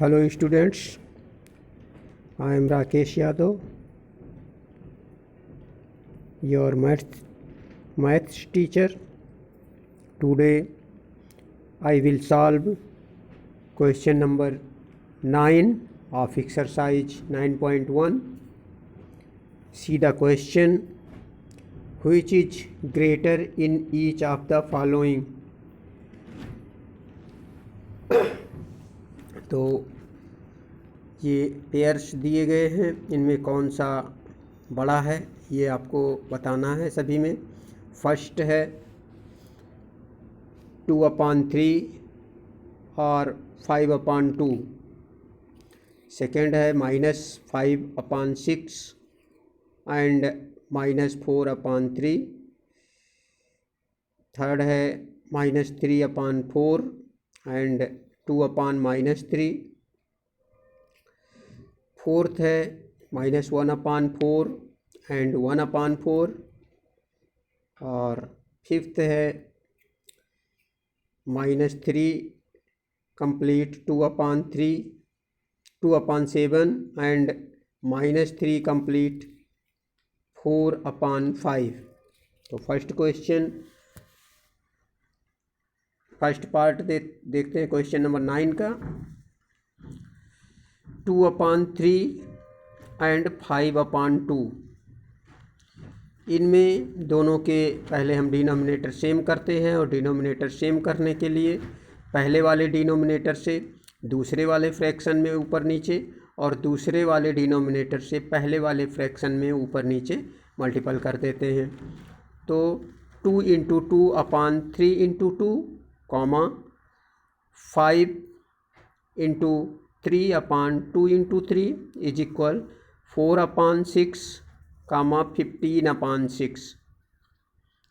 Hello students, I am Rakesh Yadav, your maths teacher. Today I will solve question number 9 of exercise 9.1. See the question, which is greater in each of the following. तो ये pairs दिए गए हैं, इनमें कौन सा बड़ा है ये आपको बताना है सभी में। फर्स्ट है 2/3 और 5/2। सेकेंड है -5/6 एंड -4/3। थर्ड है -3/4 एंड 2/-3। फोर्थ है -1/4 एंड 1/4। और फिफ्थ है -3 कंप्लीट 2/3 2/7 एंड -3 कंप्लीट 4/5। तो फर्स्ट क्वेश्चन, फर्स्ट पार्ट देखते हैं क्वेश्चन नंबर 9 का। 2/3 एंड 5/2, इनमें दोनों के पहले हम डिनोमिनेटर सेम करते हैं और डिनोमिनेटर सेम करने के लिए पहले वाले डिनोमिनेटर से दूसरे वाले फ्रैक्शन में ऊपर नीचे और दूसरे वाले डिनोमिनेटर से पहले वाले फ्रैक्शन में ऊपर नीचे मल्टीपल कर देते हैं। तो 2 × 2/3 × 2, 5 × 3/2 × 3 इज इक्वल 4/6, 15/6।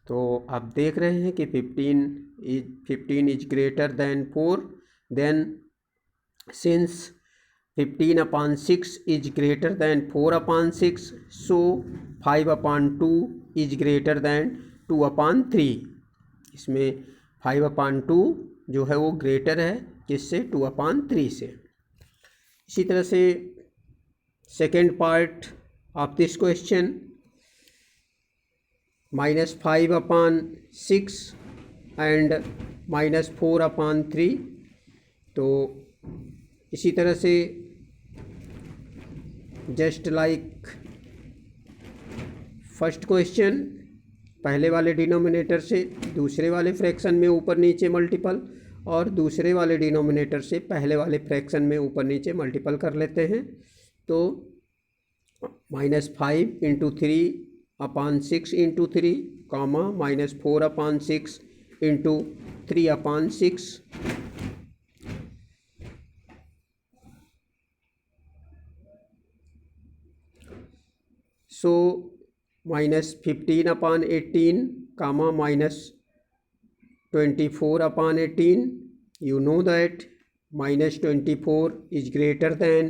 तो आप देख रहे हैं कि 15 is greater than 4, then since 15/6 is greater than 4/6, so 5/2 is greater than 2/3। इसमें 5/2 जो है वो ग्रेटर है किससे? 2/3 से। इसी तरह से second part of this question, -5/6 and -4/3। तो इसी तरह से जस्ट लाइक फर्स्ट क्वेश्चन, पहले वाले डिनोमिनेटर से दूसरे वाले फ्रैक्शन में ऊपर नीचे मल्टीपल और दूसरे वाले डिनोमिनेटर से पहले वाले फ्रैक्शन में ऊपर नीचे मल्टीपल कर लेते हैं। तो -5 × 3/6 × 3, -4/6 × 3/6। सो -15/18, -24/18। You know that -24 is greater than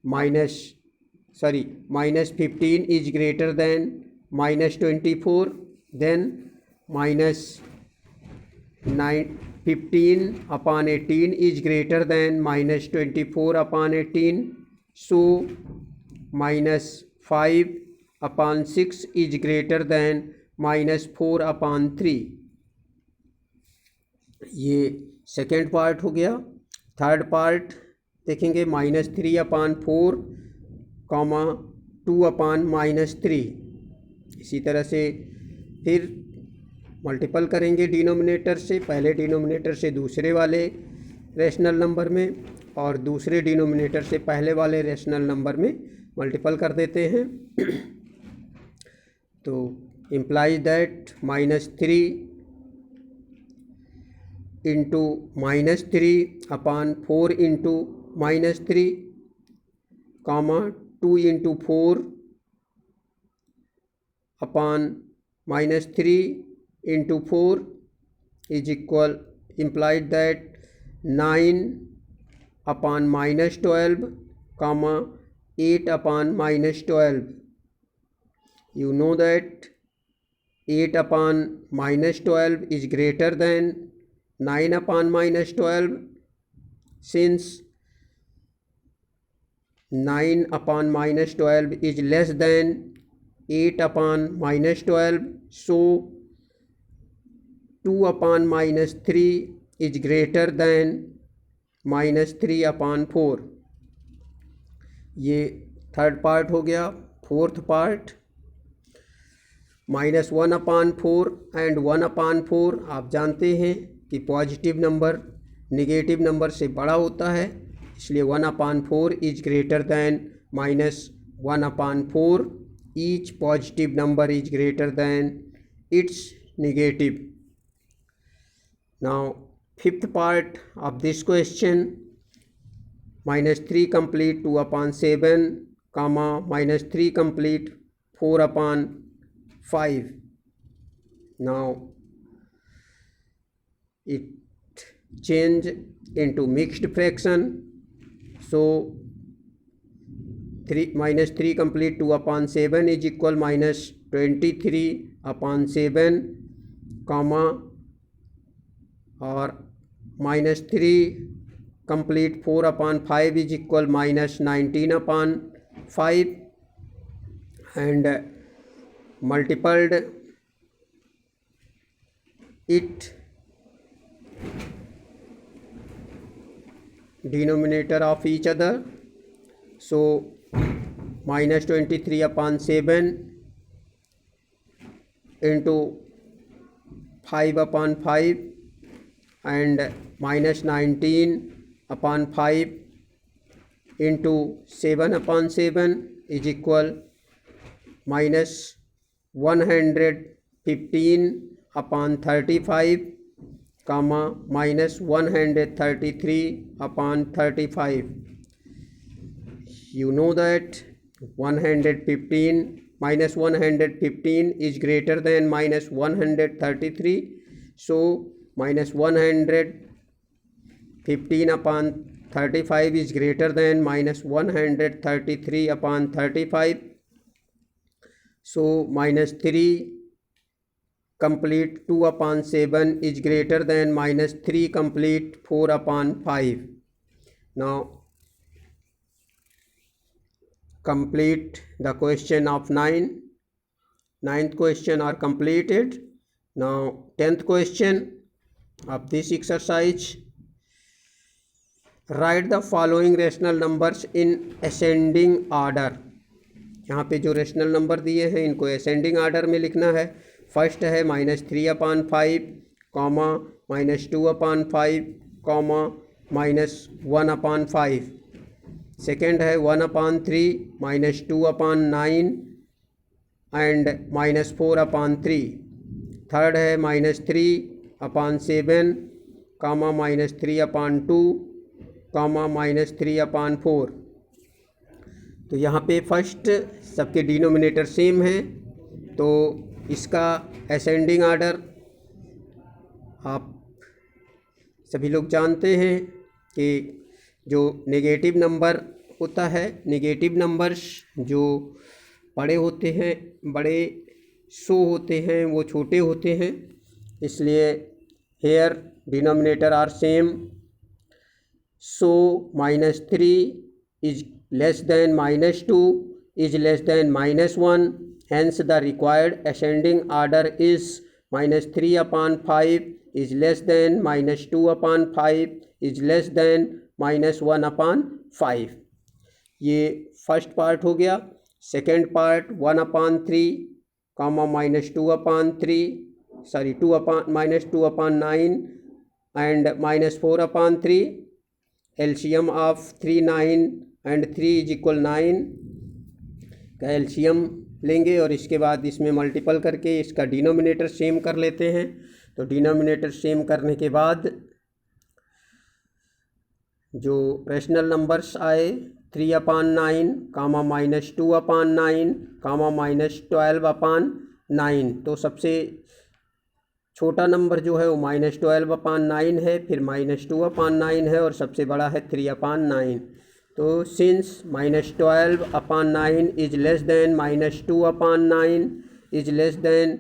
-15 is greater than -24, then -15/18 is greater than -24/18, so -5/6 is greater than -4/3। ये सेकेंड पार्ट हो गया। थर्ड पार्ट देखेंगे, -3/4, 2/-3। इसी तरह से फिर मल्टीपल करेंगे डिनोमिनेटर से, पहले डिनोमिनेटर से दूसरे वाले रेशनल नंबर में और दूसरे डिनोमिनेटर से पहले वाले रेशनल नंबर में मल्टीपल कर देते हैं। तो implies that -3 × -3/4 × -3, 2 × 4/-3 × 4 is equal, implied that 9/-12, 8/-12। You know that 8/-12 is greater than 9/-12, since 9 upon minus 12 is less than 8 upon minus 12, so 2 upon minus 3 is greater than minus 3 upon 4. ये third part हो गया. Fourth part, minus 1 upon 4 and 1 upon 4. आप जानते हैं कि positive number negative number से बड़ा होता है, इसलिए 1 upon 4 is greater than minus 1 upon 4. Each positive number is greater than its negative. Now fifth part of this question, minus 3 complete 2 upon 7 comma minus 3 complete 4 upon 5. Now it change into mixed fraction. So minus 3 complete 2 upon 7 is equal minus 23 upon 7 comma, और minus 3 complete 4 upon 5 is equal minus 19 upon 5, and multiplied it denominator of each other. So minus 23 upon 7 into 5 upon 5 and minus 19 upon 5 into 7 upon 7 is equal minus 115 upon 35 comma minus 133 upon 35. You know that 115 minus 115 is greater than minus 133, so minus 115 upon 35 is greater than minus 133 upon 35. So minus 3 complete 2 upon 7 is greater than minus 3 complete 4 upon 5. Now complete the question of 9. Ninth question are completed. Now 10th question of this exercise, write the following rational numbers in ascending order. यहाँ पे जो rational number दिए हैं इनको ascending order में लिखना है. First है माइनस 3 अपान 5 कॉमा माइनस 2 अपान 5 कॉमा माइनस 1 अपान 5. सेकेंड है 1 अपान 3 minus 2 upon 9 and minus 4 upon 3. Third है माइनस 3 अपान 7 कामा माइनस 3 अपान 2 कामा माइनस 3 अपान 4. तो यहाँ पे फर्स्ट सबके डिनोमिनेटर सेम है, तो इसका असेंडिंग आर्डर आप सभी लोग जानते हैं कि जो नेगेटिव नंबर होता है, नेगेटिव नंबर्स जो बड़े होते हैं, बड़े शो होते हैं, वो छोटे होते हैं, इसलिए here denominator are same. So minus 3 is less than minus 2 is less than minus 1, hence the required ascending order is minus 3 upon 5 is less than minus 2 upon 5 is less than minus 1 upon 5. ये first part हो गया. Second part 1 upon 3 comma minus 2 upon 3 sorry 2 upon minus 2 upon 9 and minus 4 upon 3. LCM of 3 9 and 3 is equal 9 का LCM लेंगे और इसके बाद इसमें multiple करके इसका डिनोमिनेटर सेम कर लेते हैं. तो डिनोमिनेटर सेम करने के बाद जो रेशनल नंबर्स आए 3 अपान 9 कामा माइनस 2 अपान 9 कामा माइनस 12 अपान 9. तो सबसे छोटा नंबर जो है वो माइनस 12 अपान 9 है, फिर माइनस 2 अपान 9 है और सबसे बड़ा है 3 अपान 9. तो since minus 12 upon 9 is less than minus 2 upon 9 is less than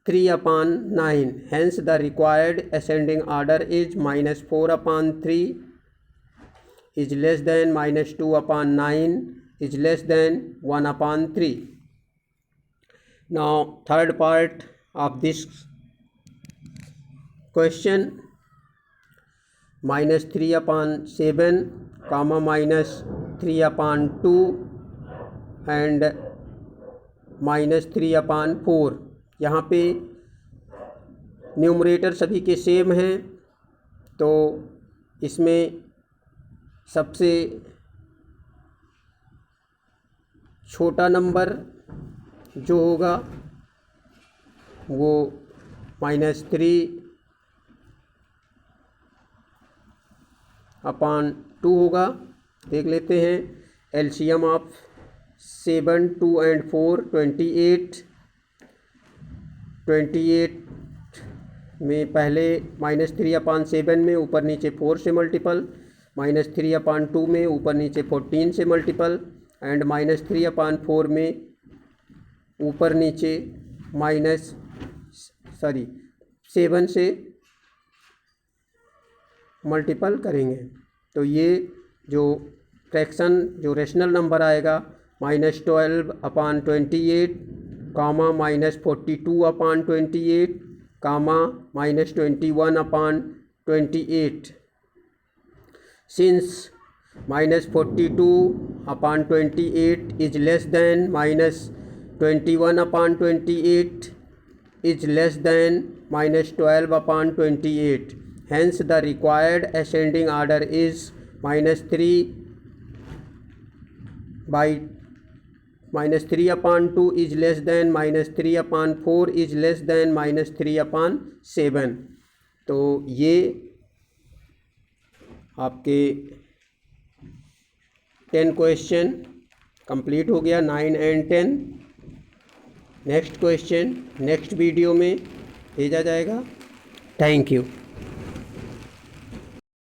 3 upon 9, hence the required ascending order is minus 4 upon 3 is less than -2/9 is less than 1/3. Now third part of this question, -3/7 comma -3/2 and -3/4. यहाँ पे numerator सभी के same हैं, तो इसमें सबसे छोटा number जो होगा वो -3/2 होगा. देख लेते हैं. एलसीएम ऑफ 7, 2 and 4 28 में पहले -3/7 में ऊपर नीचे 4 से मल्टीपल, -3/2 में ऊपर नीचे 14 से मल्टीपल एंड -3/4 में ऊपर नीचे 7 से मल्टीपल करेंगे. तो ये जो फ्रैक्शन जो रेशनल नंबर आएगा -12/28 कामा -42/28 कामा -21/28. Since -42/28 is less than -21/28 is less than -12/28. Hence the required ascending order is -3/2 is less than -3/4 is less than -3/7. तो ये आपके 10 क्वेश्चन कंप्लीट हो गया, 9 and 10. Next question next video में भेजा जाएगा. Thank you.